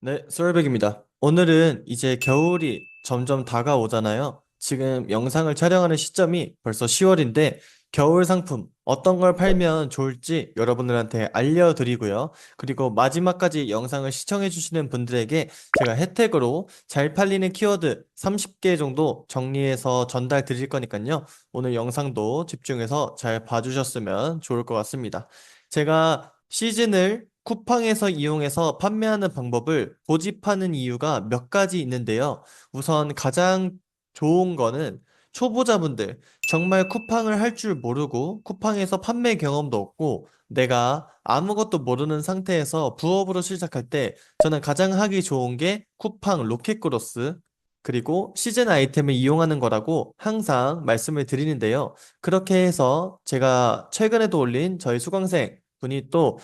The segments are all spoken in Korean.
네, 솔백입니다. 오늘은 이제 겨울이 점점 다가오잖아요. 지금 영상을 촬영하는 시점이 벌써 10월인데 겨울 상품 어떤 걸 팔면 좋을지 여러분들한테 알려드리고요. 그리고 마지막까지 영상을 시청해주시는 분들에게 제가 혜택으로 잘 팔리는 키워드 30개 정도 정리해서 전달 드릴 거니까요. 오늘 영상도 집중해서 잘 봐주셨으면 좋을 것 같습니다. 제가 시즌을 쿠팡에서 이용해서 판매하는 방법을 고집하는 이유가 몇 가지 있는데요. 우선 가장 좋은 거는 초보자분들, 정말 쿠팡을 할 줄 모르고 쿠팡에서 판매 경험도 없고 내가 아무것도 모르는 상태에서 부업으로 시작할 때 저는 가장 하기 좋은 게 쿠팡 로켓크로스 그리고 시즌 아이템을 이용하는 거라고 항상 말씀을 드리는데요. 그렇게 해서 제가 최근에도 올린 저희 수강생 분이 또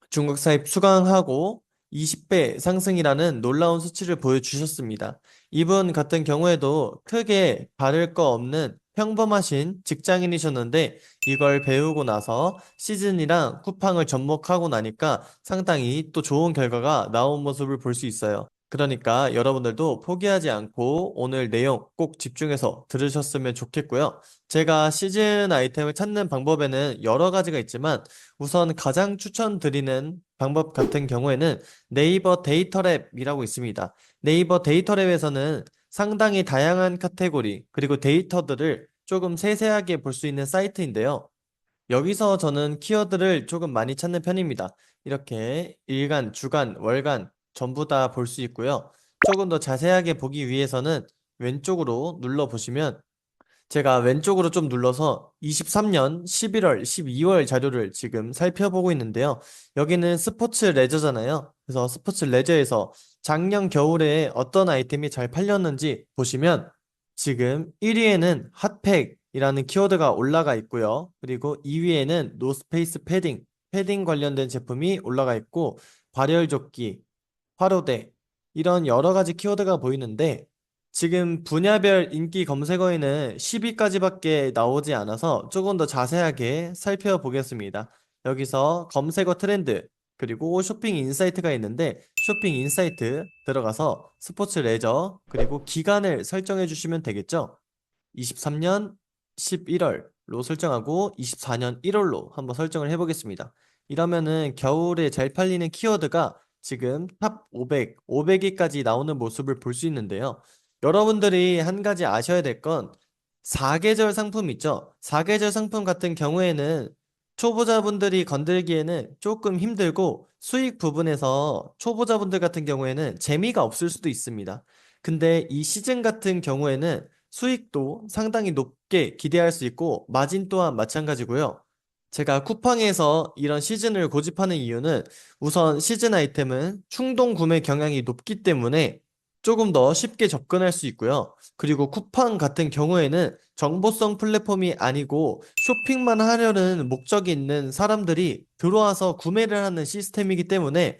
중국 사입 수강하고 20배 상승이라는 놀라운 수치를 보여주셨습니다. 이분 같은 경우에도 크게 다를 거 없는 평범하신 직장인이셨는데 이걸 배우고 나서 시즌이랑 쿠팡을 접목하고 나니까 상당히 또 좋은 결과가 나온 모습을 볼 수 있어요. 그러니까 여러분들도 포기하지 않고 오늘 내용 꼭 집중해서 들으셨으면 좋겠고요. 제가 시즌 아이템을 찾는 방법에는 여러 가지가 있지만 우선 가장 추천드리는 방법 같은 경우에는 네이버 데이터랩이라고 있습니다. 네이버 데이터랩에서는 상당히 다양한 카테고리 그리고 데이터들을 조금 세세하게 볼 수 있는 사이트인데요. 여기서 저는 키워드를 조금 많이 찾는 편입니다. 이렇게 일간, 주간, 월간 전부 다 볼 수 있고요. 조금 더 자세하게 보기 위해서는 왼쪽으로 눌러보시면 제가 왼쪽으로 좀 눌러서 23년 11월, 12월 자료를 지금 살펴보고 있는데요. 여기는 스포츠 레저잖아요. 그래서 스포츠 레저에서 작년 겨울에 어떤 아이템이 잘 팔렸는지 보시면 지금 1위에는 핫팩이라는 키워드가 올라가 있고요. 그리고 2위에는 노스페이스 패딩, 패딩 관련된 제품이 올라가 있고 발열조끼, 화로대 이런 여러 가지 키워드가 보이는데 지금 분야별 인기 검색어에는 10위까지밖에 나오지 않아서 조금 더 자세하게 살펴보겠습니다. 여기서 검색어 트렌드 그리고 쇼핑 인사이트가 있는데 쇼핑 인사이트 들어가서 스포츠 레저 그리고 기간을 설정해 주시면 되겠죠. 23년 11월로 설정하고 24년 1월로 한번 설정을 해보겠습니다. 이러면은 겨울에 잘 팔리는 키워드가 지금 탑 500, 500위까지 나오는 모습을 볼 수 있는데요. 여러분들이 한 가지 아셔야 될 건 4계절 상품 있죠? 4계절 상품 같은 경우에는 초보자분들이 건들기에는 조금 힘들고 수익 부분에서 초보자분들 같은 경우에는 재미가 없을 수도 있습니다. 근데 이 시즌 같은 경우에는 수익도 상당히 높게 기대할 수 있고 마진 또한 마찬가지고요. 제가 쿠팡에서 이런 시즌을 고집하는 이유는 우선 시즌 아이템은 충동 구매 경향이 높기 때문에 조금 더 쉽게 접근할 수 있고요. 그리고 쿠팡 같은 경우에는 정보성 플랫폼이 아니고 쇼핑만 하려는 목적이 있는 사람들이 들어와서 구매를 하는 시스템이기 때문에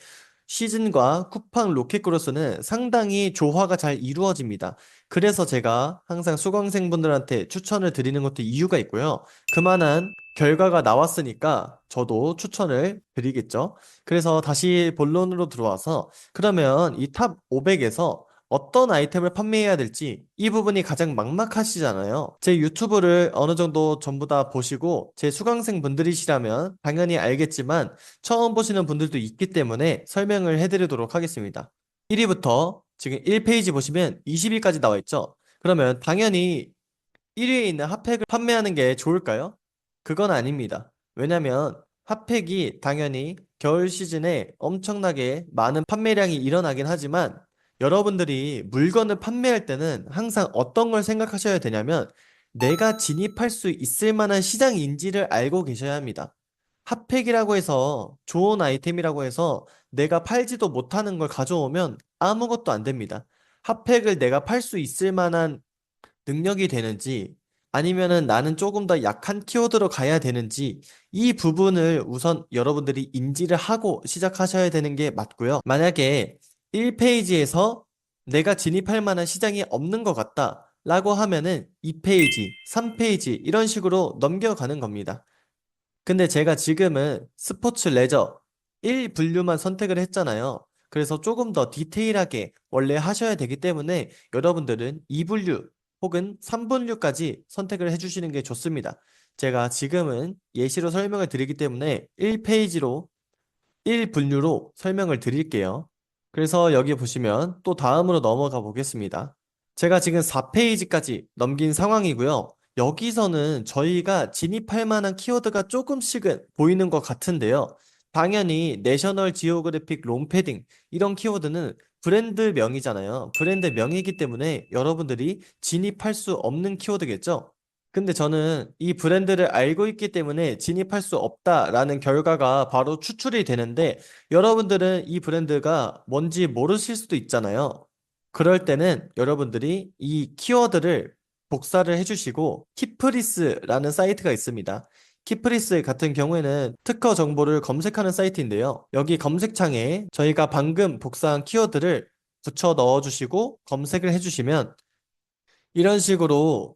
시즌과 쿠팡 로켓크로스는 상당히 조화가 잘 이루어집니다. 그래서 제가 항상 수강생분들한테 추천을 드리는 것도 이유가 있고요. 그만한 결과가 나왔으니까 저도 추천을 드리겠죠. 그래서 다시 본론으로 들어와서 그러면 이 탑 500에서 어떤 아이템을 판매해야 될지 이 부분이 가장 막막하시잖아요. 제 유튜브를 어느 정도 전부 다 보시고 제 수강생 분들이시라면 당연히 알겠지만 처음 보시는 분들도 있기 때문에 설명을 해드리도록 하겠습니다. 1위부터 지금 1페이지 보시면 20위까지 나와 있죠. 그러면 당연히 1위에 있는 핫팩을 판매하는 게 좋을까요? 그건 아닙니다. 왜냐면 핫팩이 당연히 겨울 시즌에 엄청나게 많은 판매량이 일어나긴 하지만 여러분들이 물건을 판매할 때는 항상 어떤 걸 생각하셔야 되냐면 내가 진입할 수 있을 만한 시장인지를 알고 계셔야 합니다. 핫팩이라고 해서 좋은 아이템이라고 해서 내가 팔지도 못하는 걸 가져오면 아무것도 안 됩니다. 핫팩을 내가 팔 수 있을 만한 능력이 되는지 아니면은 나는 조금 더 약한 키워드로 가야 되는지 이 부분을 우선 여러분들이 인지를 하고 시작하셔야 되는 게 맞고요. 만약에 1페이지에서 내가 진입할 만한 시장이 없는 것 같다 라고 하면은 2페이지, 3페이지 이런 식으로 넘겨가는 겁니다. 근데 제가 지금은 스포츠 레저 1분류만 선택을 했잖아요. 그래서 조금 더 디테일하게 원래 하셔야 되기 때문에 여러분들은 2분류 혹은 3분류까지 선택을 해주시는 게 좋습니다. 제가 지금은 예시로 설명을 드리기 때문에 1페이지로 1분류로 설명을 드릴게요. 그래서 여기 보시면 또 다음으로 넘어가 보겠습니다. 제가 지금 4페이지까지 넘긴 상황이고요. 여기서는 저희가 진입할 만한 키워드가 조금씩은 보이는 것 같은데요. 당연히 내셔널 지오그래픽 롱패딩 이런 키워드는 브랜드 명이잖아요. 브랜드 명이기 때문에 여러분들이 진입할 수 없는 키워드겠죠? 근데 저는 이 브랜드를 알고 있기 때문에 진입할 수 없다라는 결과가 바로 추출이 되는데 여러분들은 이 브랜드가 뭔지 모르실 수도 있잖아요. 그럴 때는 여러분들이 이 키워드를 복사를 해주시고 키프리스라는 사이트가 있습니다. 키프리스 같은 경우에는 특허 정보를 검색하는 사이트인데요. 여기 검색창에 저희가 방금 복사한 키워드를 붙여 넣어주시고 검색을 해주시면 이런 식으로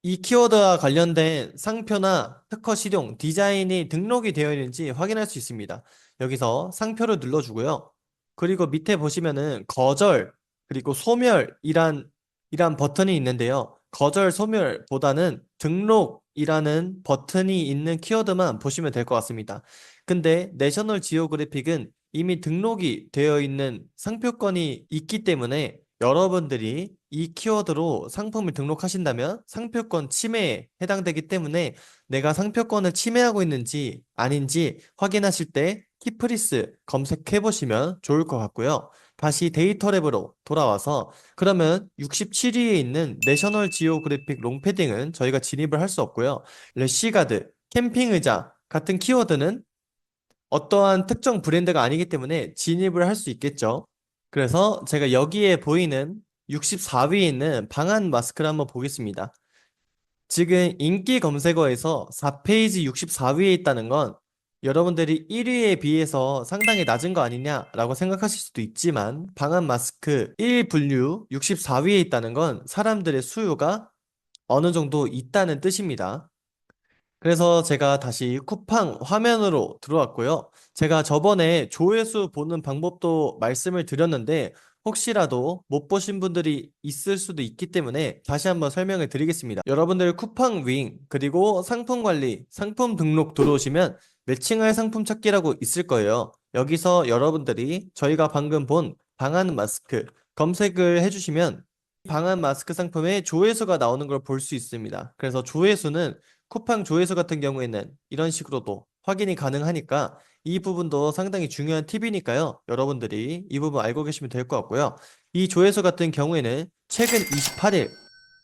이 키워드와 관련된 상표나 특허 실용, 디자인이 등록이 되어 있는지 확인할 수 있습니다. 여기서 상표를 눌러주고요. 그리고 밑에 보시면은 거절, 그리고 이란 버튼이 있는데요. 거절, 소멸보다는 등록이라는 버튼이 있는 키워드만 보시면 될 것 같습니다. 근데 내셔널 지오그래픽은 이미 등록이 되어 있는 상표권이 있기 때문에 여러분들이 이 키워드로 상품을 등록하신다면 상표권 침해에 해당되기 때문에 내가 상표권을 침해하고 있는지 아닌지 확인하실 때 키프리스 검색해 보시면 좋을 것 같고요. 다시 데이터 랩으로 돌아와서 그러면 67위에 있는 내셔널 지오그래픽 롱패딩은 저희가 진입을 할 수 없고요. 래시가드, 캠핑 의자 같은 키워드는 어떠한 특정 브랜드가 아니기 때문에 진입을 할 수 있겠죠. 그래서 제가 여기에 보이는 64위에 있는 방한 마스크를 한번 보겠습니다. 지금 인기 검색어에서 4페이지 64위에 있다는 건 여러분들이 1위에 비해서 상당히 낮은 거 아니냐라고 생각하실 수도 있지만 방한 마스크 1분류 64위에 있다는 건 사람들의 수요가 어느 정도 있다는 뜻입니다. 그래서 제가 다시 쿠팡 화면으로 들어왔고요. 제가 저번에 조회수 보는 방법도 말씀을 드렸는데 혹시라도 못 보신 분들이 있을 수도 있기 때문에 다시 한번 설명을 드리겠습니다. 여러분들 쿠팡 윙 그리고 상품 관리, 상품 등록 들어오시면 매칭할 상품 찾기라고 있을 거예요. 여기서 여러분들이 저희가 방금 본 방한 마스크 검색을 해주시면 방한 마스크 상품의 조회수가 나오는 걸 볼 수 있습니다. 그래서 조회수는 쿠팡 조회수 같은 경우에는 이런 식으로도 확인이 가능하니까 이 부분도 상당히 중요한 팁이니까요. 여러분들이 이 부분 알고 계시면 될 것 같고요. 이 조회수 같은 경우에는 최근 28일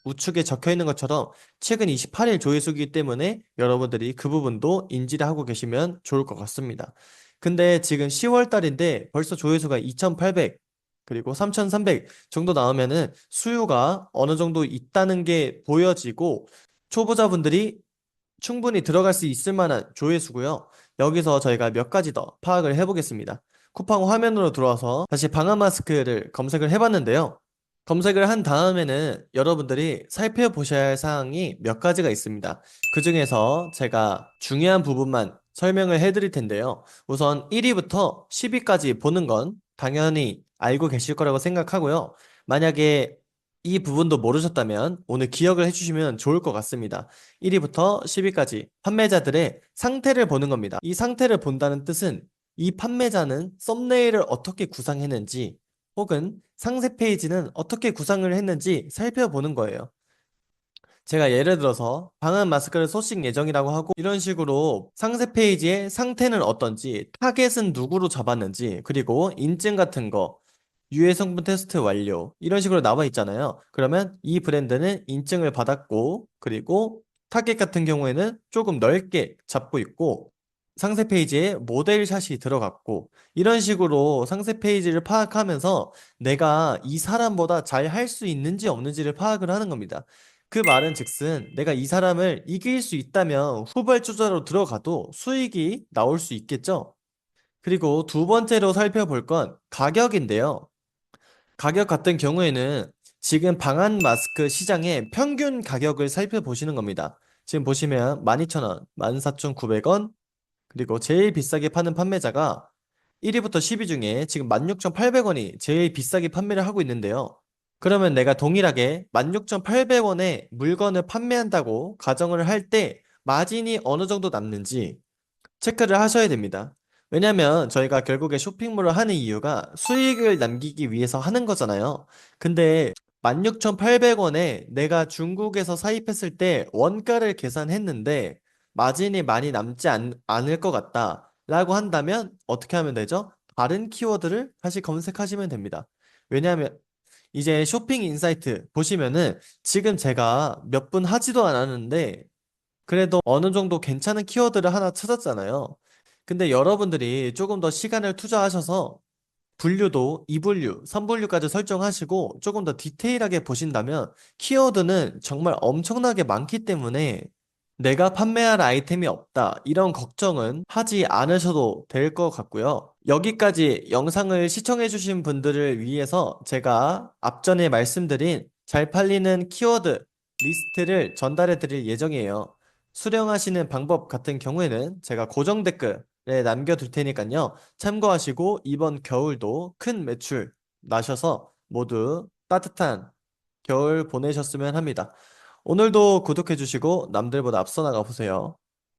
우측에 적혀 있는 것처럼 최근 28일 조회수이기 때문에 여러분들이 그 부분도 인지를 하고 계시면 좋을 것 같습니다. 근데 지금 10월 달인데 벌써 조회수가 2,800 그리고 3,300 정도 나오면은 수요가 어느 정도 있다는 게 보여지고 초보자분들이 충분히 들어갈 수 있을 만한 조회수고요. 여기서 저희가 몇 가지 더 파악을 해보겠습니다. 쿠팡 화면으로 들어와서 다시 방한 마스크를 검색을 해봤는데요. 검색을 한 다음에는 여러분들이 살펴보셔야 할 사항이 몇 가지가 있습니다. 그 중에서 제가 중요한 부분만 설명을 해드릴 텐데요. 우선 1위부터 10위까지 보는 건 당연히 알고 계실 거라고 생각하고요. 만약에 이 부분도 모르셨다면 오늘 기억을 해주시면 좋을 것 같습니다. 1위부터 10위까지 판매자들의 상태를 보는 겁니다. 이 상태를 본다는 뜻은 이 판매자는 썸네일을 어떻게 구상했는지 혹은 상세 페이지는 어떻게 구상을 했는지 살펴보는 거예요. 제가 예를 들어서 방한 마스크를 소식 예정이라고 하고 이런 식으로 상세 페이지의 상태는 어떤지, 타겟은 누구로 잡았는지, 그리고 인증 같은 거, 유해 성분 테스트 완료 이런 식으로 나와 있잖아요. 그러면 이 브랜드는 인증을 받았고 그리고 타겟 같은 경우에는 조금 넓게 잡고 있고 상세 페이지에 모델샷이 들어갔고 이런 식으로 상세 페이지를 파악하면서 내가 이 사람보다 잘 할 수 있는지 없는지를 파악을 하는 겁니다. 그 말은 즉슨 내가 이 사람을 이길 수 있다면 후발주자로 들어가도 수익이 나올 수 있겠죠. 그리고 두 번째로 살펴볼 건 가격인데요. 가격 같은 경우에는 지금 방한 마스크 시장의 평균 가격을 살펴보시는 겁니다. 지금 보시면 12,000원, 14,900원, 그리고 제일 비싸게 파는 판매자가 1위부터 10위 중에 지금 16,800원이 제일 비싸게 판매를 하고 있는데요. 그러면 내가 동일하게 16,800원에 물건을 판매한다고 가정을 할 때 마진이 어느 정도 남는지 체크를 하셔야 됩니다. 왜냐면 저희가 결국에 쇼핑몰을 하는 이유가 수익을 남기기 위해서 하는 거잖아요. 근데 16,800원에 내가 중국에서 사입했을 때 원가를 계산했는데 마진이 많이 남지 않을 것 같다 라고 한다면 어떻게 하면 되죠? 다른 키워드를 다시 검색하시면 됩니다. 왜냐하면 이제 쇼핑 인사이트 보시면은 지금 제가 몇 분 하지도 않았는데 그래도 어느 정도 괜찮은 키워드를 하나 찾았잖아요. 근데 여러분들이 조금 더 시간을 투자하셔서 분류도 2분류, 3분류까지 설정하시고 조금 더 디테일하게 보신다면 키워드는 정말 엄청나게 많기 때문에 내가 판매할 아이템이 없다. 이런 걱정은 하지 않으셔도 될 것 같고요. 여기까지 영상을 시청해주신 분들을 위해서 제가 앞전에 말씀드린 잘 팔리는 키워드 리스트를 전달해 드릴 예정이에요. 수령하시는 방법 같은 경우에는 제가 고정 댓글에 남겨둘 테니까요. 참고하시고 이번 겨울도 큰 매출 나셔서 모두 따뜻한 겨울 보내셨으면 합니다. 오늘도 구독해주시고 남들보다 앞서 나가 보세요.